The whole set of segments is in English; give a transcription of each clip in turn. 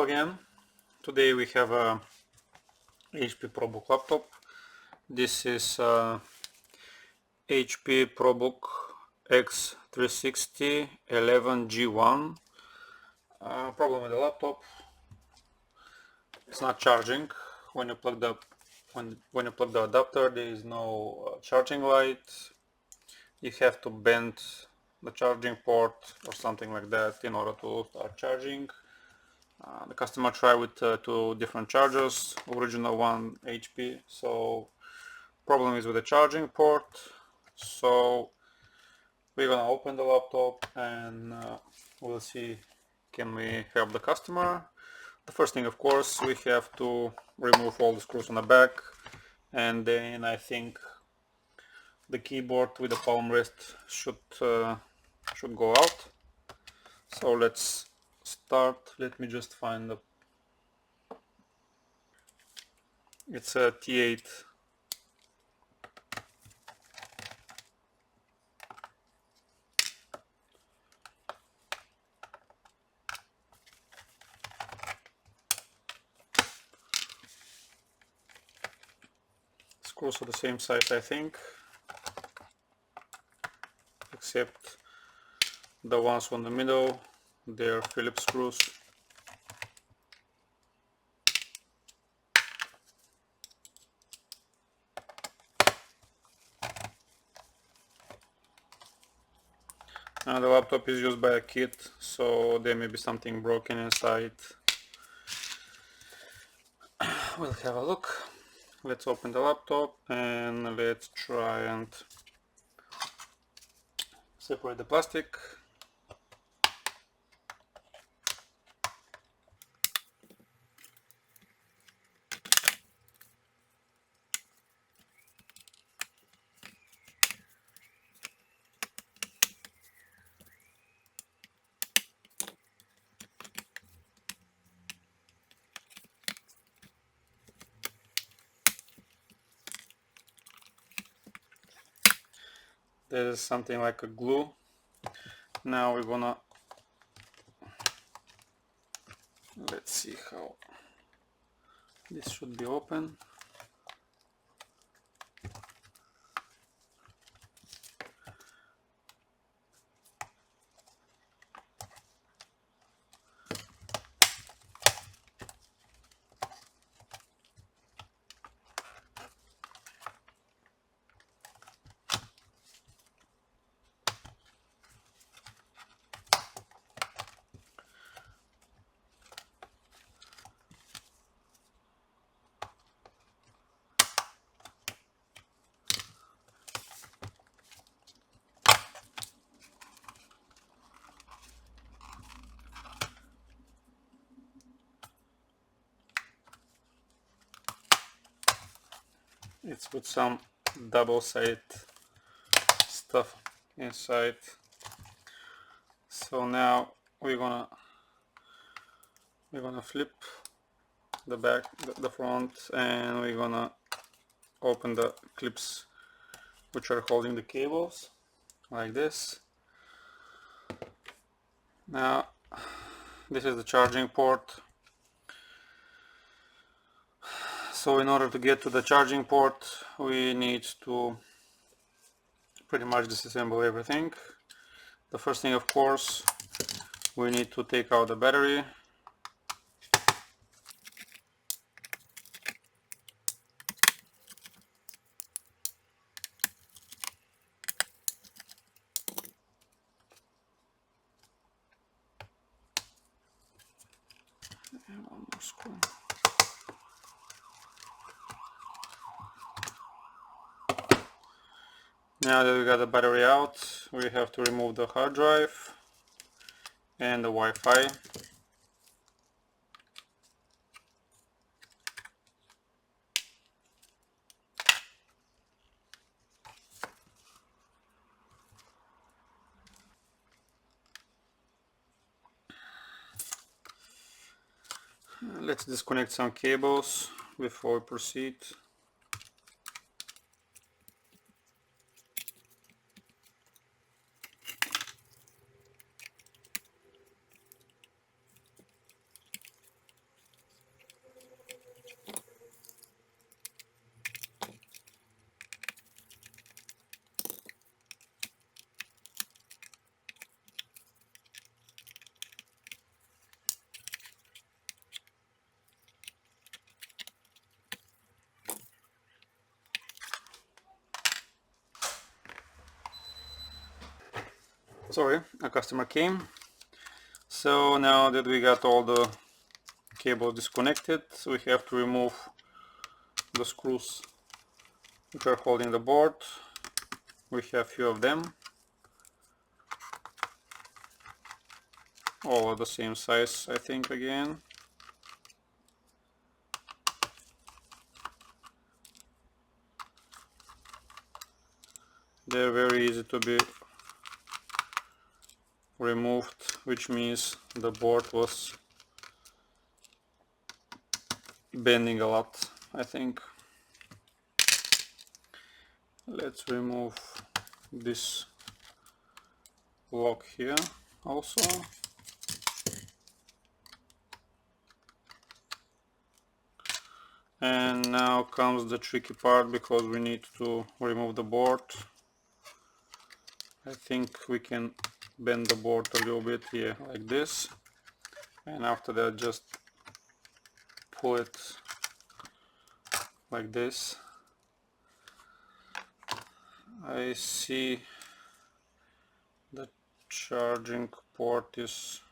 again. Today we have a HP ProBook laptop. This is HP ProBook x360 11G1. Problem with the laptop: it's not charging. When you plug the adapter, there is no charging light. You have to bend the charging port or something like that in order to start charging. The customer tried with two different chargers, original one HP, so problem is with the charging port. So we're gonna open the laptop and we'll see can we help the customer. The first thing, of course, we have to remove all the screws on the back, and then I think the keyboard with the palm rest should go out. So let's start. Let me just find the, it's a T8 screws are the same size, I think, except the ones on the middle, they're Phillips screws. Now the laptop is used by a kid, so there may be something broken inside. We'll have a look. Let's open the laptop and let's try and separate the plastic. There's something like a glue. Now we're gonna, let's see how this should be open. It's with some double-sided stuff inside. So now we're gonna flip the back, the front, and we're gonna open the clips which are holding the cables like this. Now this is the charging port. So in order to get to the charging port, we need to pretty much disassemble everything. The first thing, of course, we need to take out the battery. And one more screw. Now that we got the battery out, we have to remove the hard drive and the Wi-Fi. Let's disconnect some cables before we proceed. Sorry, a customer came. So now that we got all the cables disconnected, we have to remove the screws which are holding the board. We have few of them, all of the same size, I think, again. They're very easy to be removed, which means the board was bending a lot, I think. Let's remove this lock here also. And now comes the tricky part, because we need to remove the board. I think we can bend the board a little bit here, like this, and after that just pull it like this. I see the charging port is...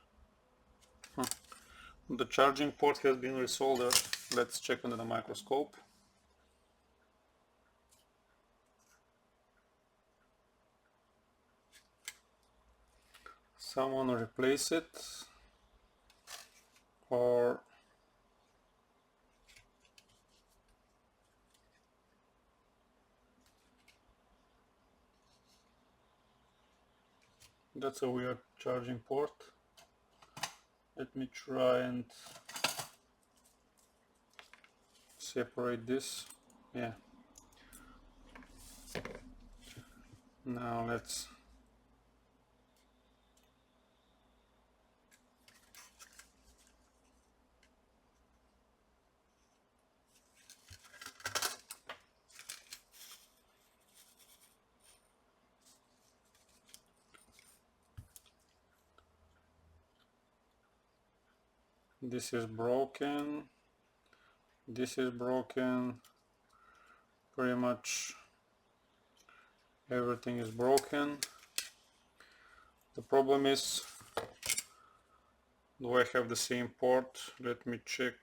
the charging port has been resoldered. Let's check under the microscope. Someone replace it, or that's a weird charging port. Let me try and separate this. Yeah. Now let's this is broken, this is broken, pretty much everything is broken. The problem is, do I have the same port? Let me check.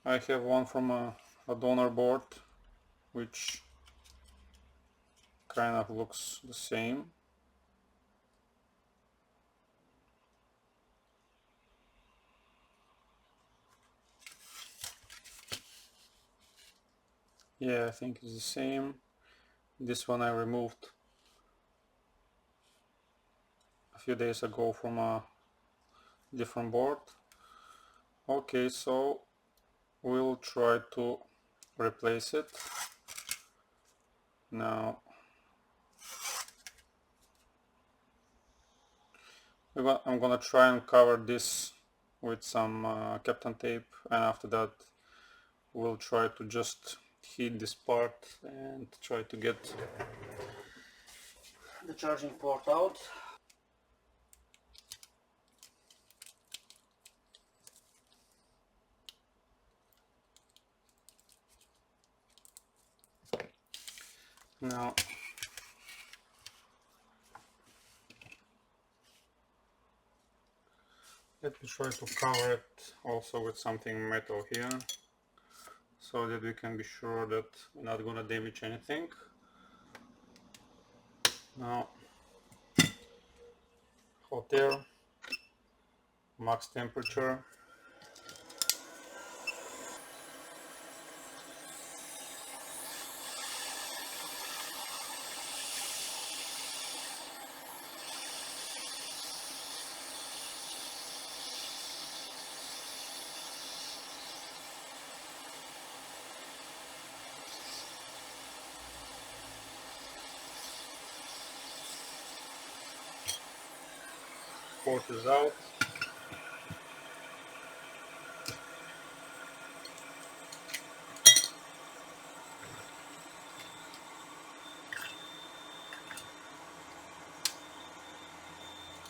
I have one from a donor board, which kind of looks the same. Yeah, I think it's the same. This one I removed a few days ago from a different board. Okay, so we'll try to replace it. Now I'm gonna try and cover this with some Captain tape, and after that we'll try to just heat this part and try to get the charging port out. Now let me try to cover it also with something metal here, so that we can be sure that we're not gonna damage anything. Now, hot air, max temperature. Port is out.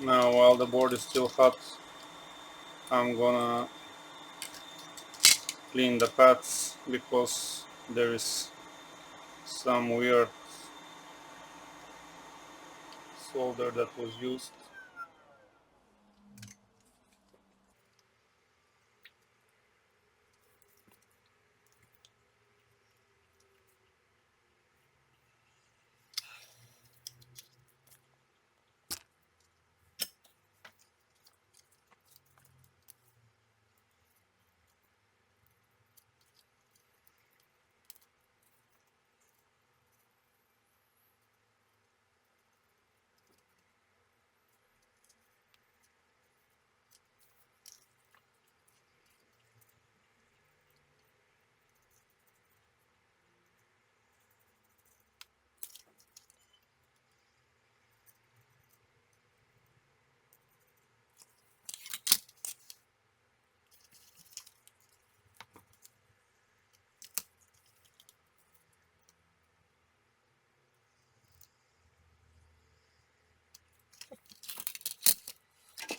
Now, while the board is still hot, I'm gonna clean the pads, because there is some weird solder that was used.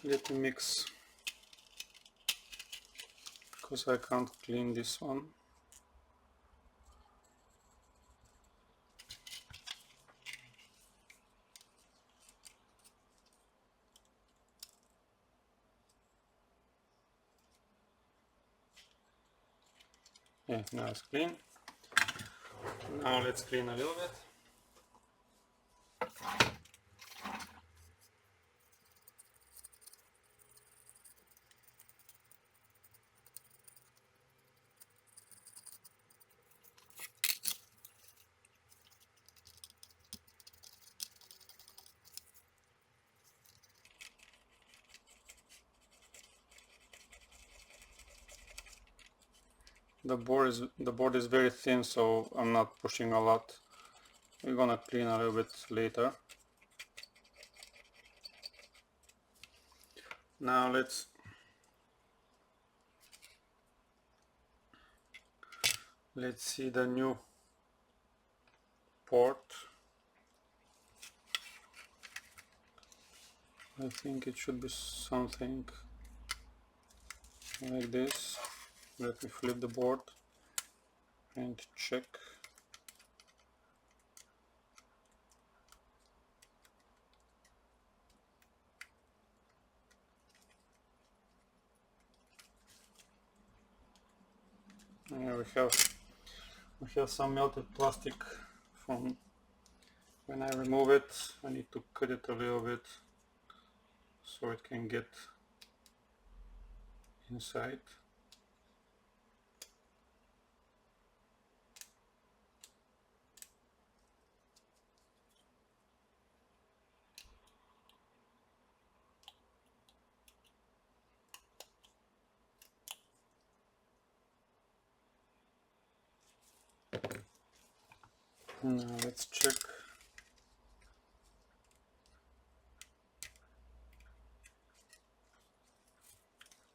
Let me mix, because I can't clean this one. Yeah, now it's clean. Now let's clean a little bit. The board is very thin, so I'm not pushing a lot. We're gonna clean a little bit later. Now let's see the new port. I think it should be something like this. Let me flip the board and check. Yeah, we have some melted plastic from when I remove it. I need to cut it a little bit so it can get inside. Now let's check.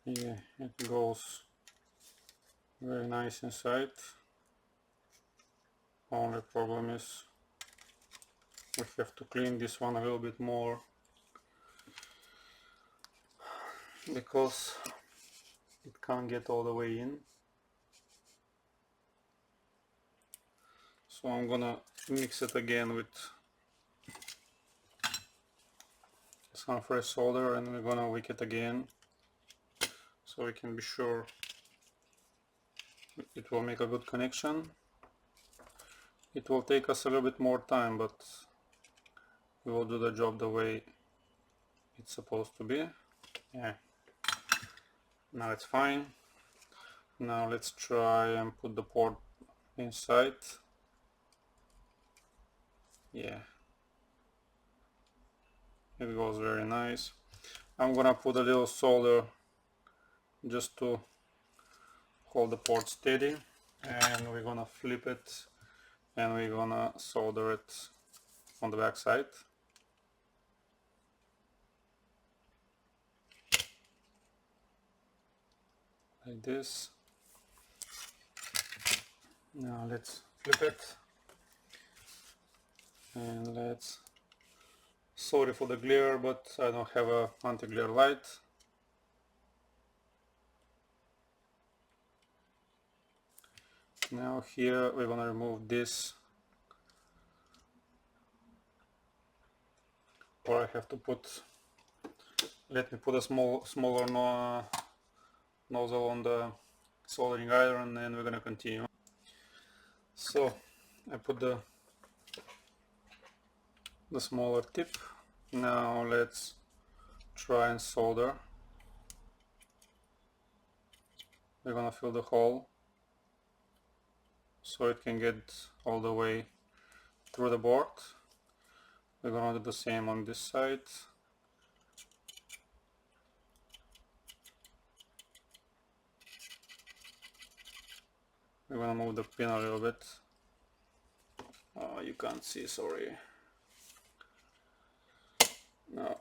Yeah, it goes very nice inside. Only problem is we have to clean this one a little bit more, because it can't get all the way in. So I'm gonna mix it again with some fresh solder, and we're gonna wick it again so we can be sure it will make a good connection. It will take us a little bit more time, but we will do the job the way it's supposed to be. Yeah, now it's fine. Now let's try and put the port inside. Yeah, it goes very nice. I'm gonna put a little solder just to hold the port steady, and we're gonna flip it and we're gonna solder it on the back side. Like this. Now let's flip it, and let's, sorry for the glare, but I don't have a anti-glare light. Now here we're gonna remove this or I have to put, let me put a smaller nozzle on the soldering iron, and we're gonna continue. So I put the smaller tip. Now let's try and solder. We're gonna fill the hole so it can get all the way through the board. We're gonna do the same on this side. We're gonna move the pin a little bit. You can't see, sorry. Now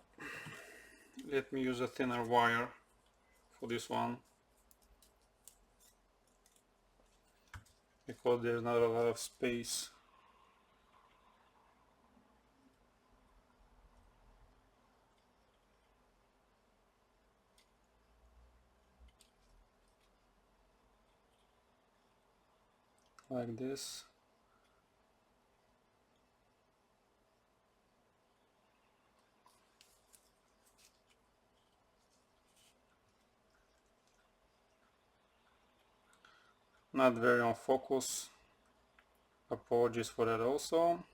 let me use a thinner wire for this one, because there's not a lot of space. Like this. Not very on focus. Apologies for that also.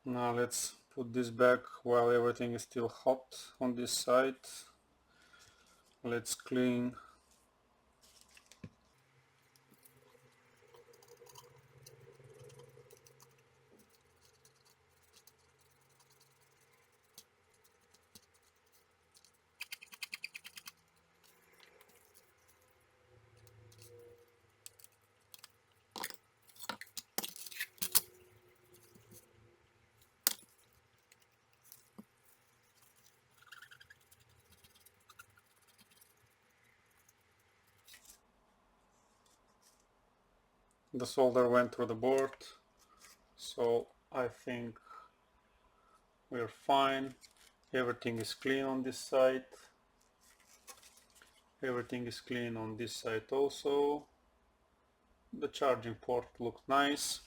Now let's put this back while everything is still hot on this side. Let's clean the solder went through the board, so I think we're fine. Everything is clean on this side. Everything is clean on this side also. The charging port looks nice.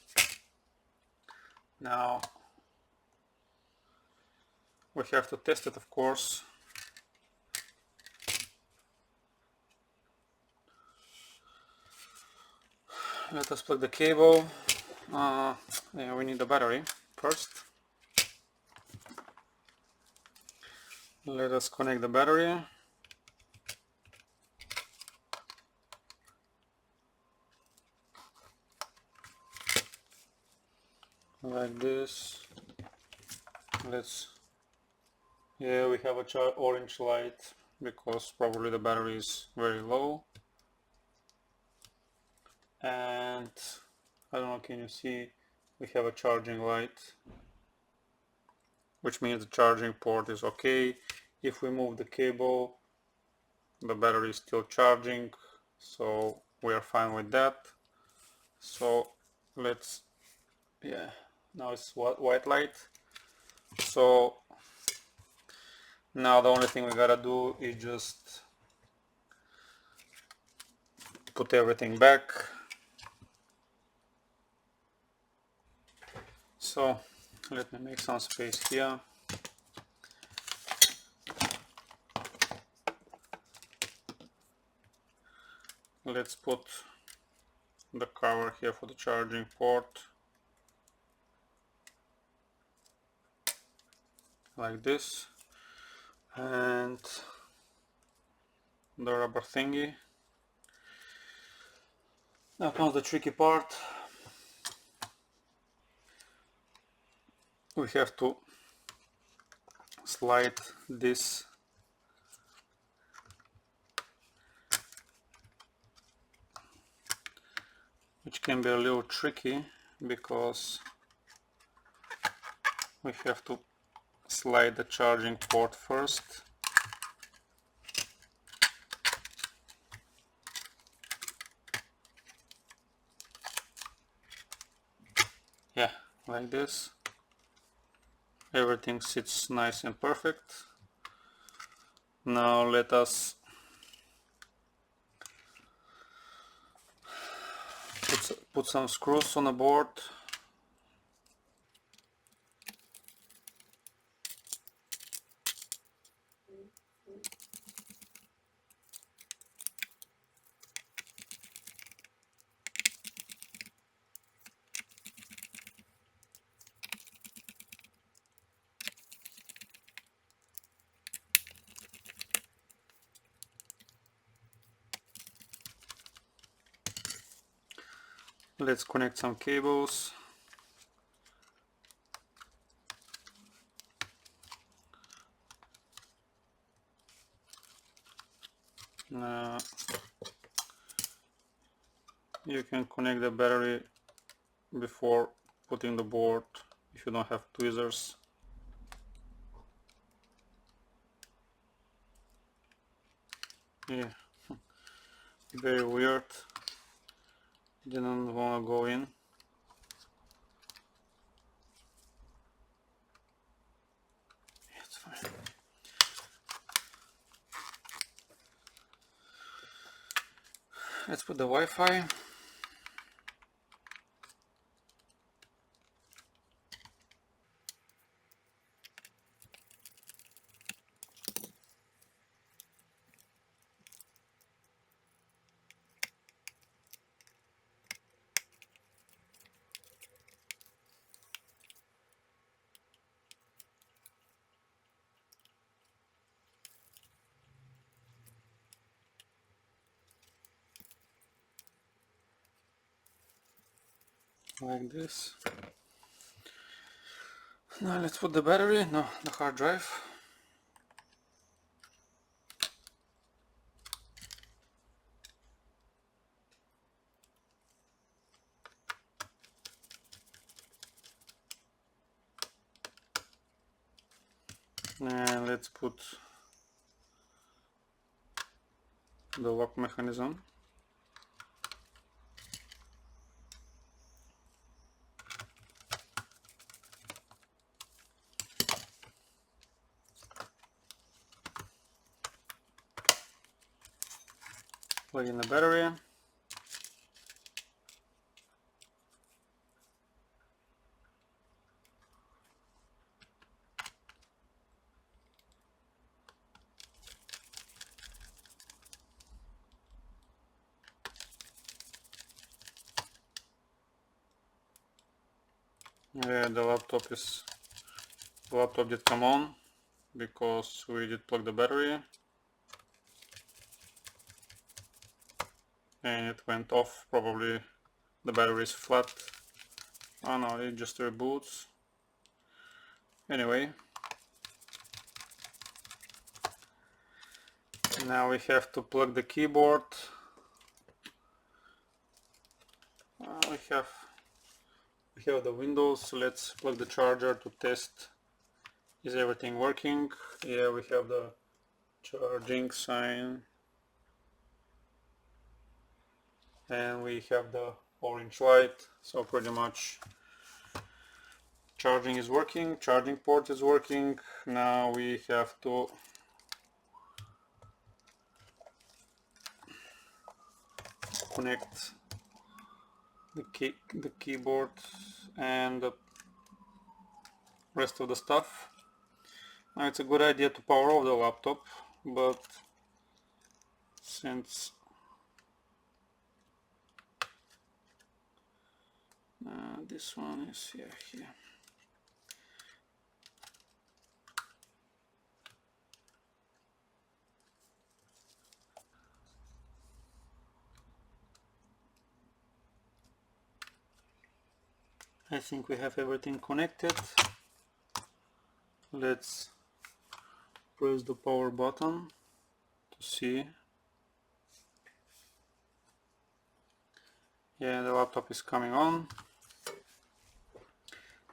Now we have to test it, of course. Let us plug the cable. Yeah, we need the battery first. Let us connect the battery. Like this. Yeah, we have a orange light because probably the battery is very low. And I don't know, can you see, we have a charging light, which means the charging port is okay. If we move the cable, the battery is still charging, so we are fine with that. So let's, yeah, now it's white light. So now the only thing we gotta do is just put everything back. So let me make some space here. Let's put the cover here for the charging port, like this, and the rubber thingy. Now comes the tricky part. We have to slide this which can be a little tricky because we have to slide the charging port first. Yeah, like this. Everything sits nice and perfect. Now let us put some screws on the board. Let's connect some cables. You can connect the battery before putting the board if you don't have tweezers. Yeah, very weird. Didn't want to go in. It's fine. Let's put the Wi-Fi. Like this. Now let's put the battery, no, the hard drive. And let's put the lock mechanism. Plug in the battery. Yeah, the laptop did come on because we did plug the battery and it went off. Probably the battery is flat. Oh no, it just reboots. Anyway, now we have to plug the keyboard. We have the Windows, so let's plug the charger to test is everything working. Yeah, we have the charging sign and we have the orange light, so pretty much charging is working, charging port is working. Now we have to connect the keyboard and the rest of the stuff. Now it's a good idea to power off the laptop, but since this one is here. I think we have everything connected. Let's press the power button to see. Yeah, the laptop is coming on.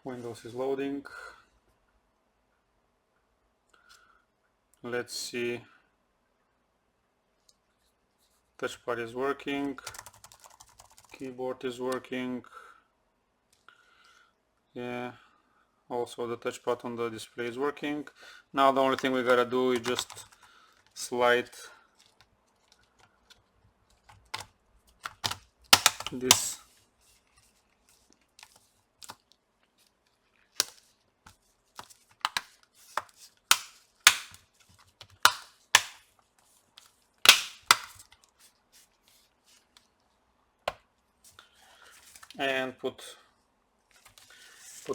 Windows is loading. Let's see. Touchpad is working. Keyboard is working. Yeah. Also the touchpad on the display is working. Now the only thing we gotta do is just slide this and put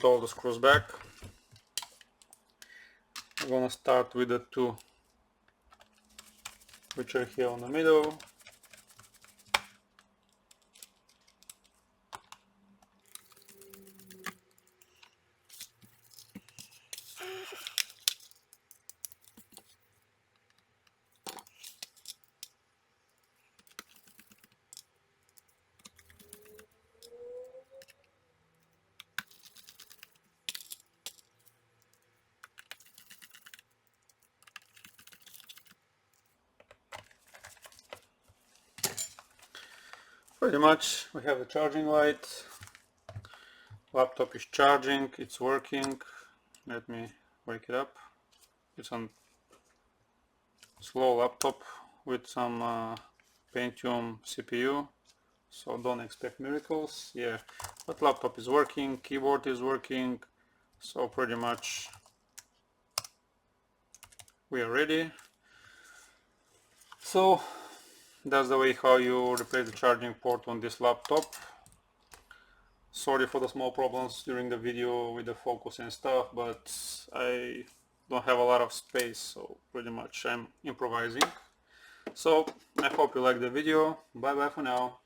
all the screws back. I'm gonna start with the two which are here on the middle. Pretty much we have the charging light. Laptop is charging, it's working. Let me wake it up. It's on slow laptop with some Pentium CPU, so don't expect miracles. Yeah, but laptop is working, keyboard is working, so pretty much we are ready. So that's the way how you replace the charging port on this laptop. Sorry for the small problems during the video with the focus and stuff, but I don't have a lot of space, so pretty much I'm improvising. So I hope you liked the video. Bye bye for now.